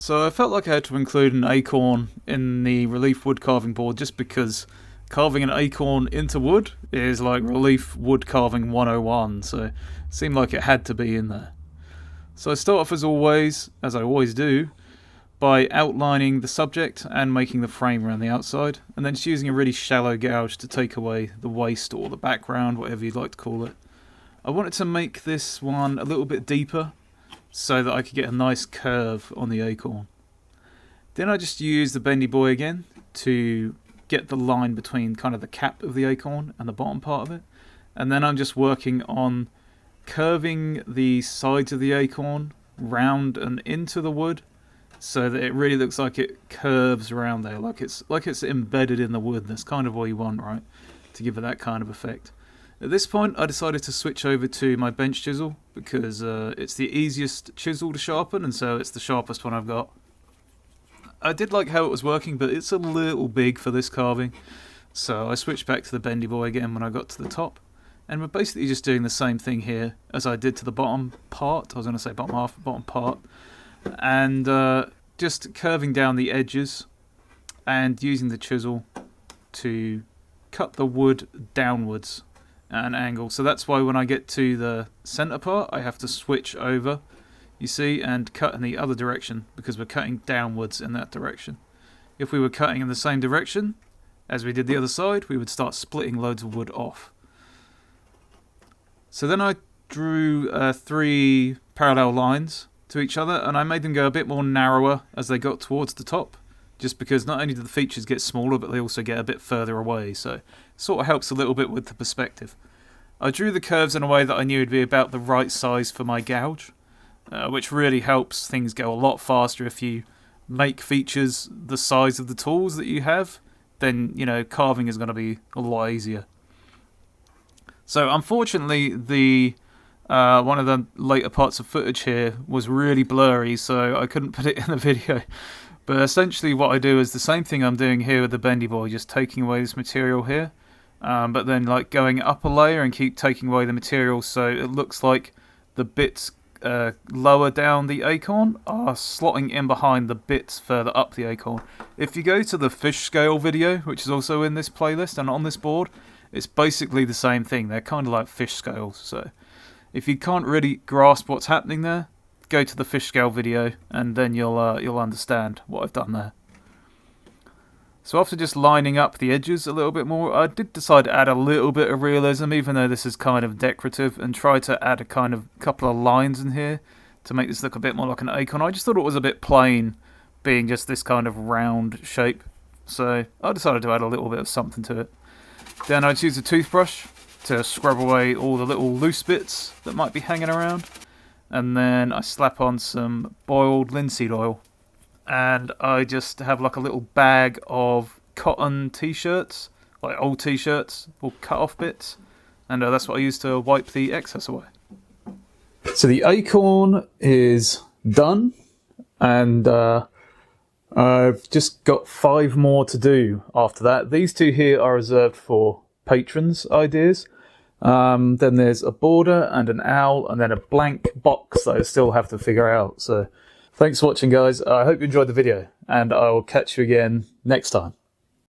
So I felt like I had to include an acorn in the relief wood carving board just because carving an acorn into wood is like relief wood carving 101, so it seemed like it had to be in there. So I start off as I always do, by outlining the subject and making the frame around the outside, and then just using a really shallow gouge to take away the waste or the background, whatever you'd like to call it. I wanted to make this one a little bit deeper, so that I could get a nice curve on the acorn. Then I just use the bendy boy again to get the line between kind of the cap of the acorn and the bottom part of it. And then I'm just working on curving the sides of the acorn round and into the wood so that it really looks like it curves around there, like it's embedded in the wood. That's kind of what you want, right? To give it that kind of effect. At this point, I decided to switch over to my bench chisel because it's the easiest chisel to sharpen, and so it's the sharpest one I've got. I did like how it was working, but it's a little big for this carving, so I switched back to the bendy boy again when I got to the top. And we're basically just doing the same thing here as I did to the bottom part. I was going to say bottom half, bottom part. And just curving down the edges and using the chisel to cut the wood downwards at an angle. So that's why when I get to the center part, I have to switch over, you see, and cut in the other direction because we're cutting downwards in that direction. If we were cutting in the same direction as we did the other side, we would start splitting loads of wood off. So then I drew 3 parallel lines to each other, and I made them go a bit more narrower as they got towards the top, just because not only do the features get smaller, but they also get a bit further away, so it sort of helps a little bit with the perspective. I drew the curves in a way that I knew would be about the right size for my gouge, which really helps things go a lot faster. If you make features the size of the tools that you have, then, you know, carving is going to be a lot easier. So unfortunately, the one of the later parts of footage here was really blurry, so I couldn't put it in the video. But essentially what I do is the same thing I'm doing here with the bendy boy, just taking away this material here, but then like going up a layer and keep taking away the material so it looks like the bits lower down the acorn are slotting in behind the bits further up the acorn. If you go to the fish scale video, which is also in this playlist and on this board, it's basically the same thing. They're kind of like fish scales, so if you can't really grasp what's happening there, go to the fish scale video and then you'll understand what I've done there. So after just lining up the edges a little bit more, I did decide to add a little bit of realism, even though this is kind of decorative, and try to add a kind of couple of lines in here to make this look a bit more like an acorn. I just thought it was a bit plain, being just this kind of round shape, so I decided to add a little bit of something to it. Then I'd use a toothbrush to scrub away all the little loose bits that might be hanging around, and then I slap on some boiled linseed oil, and I just have like a little bag of cotton t-shirts, like old t-shirts or cut off bits, and that's what I use to wipe the excess away. So the acorn is done, and I've just got 5 more to do after that. These 2 here are reserved for patrons' ideas. Then there's a border and an owl and then a blank box that I still have to figure out. So thanks for watching, guys. I hope you enjoyed the video, and I will catch you again next time.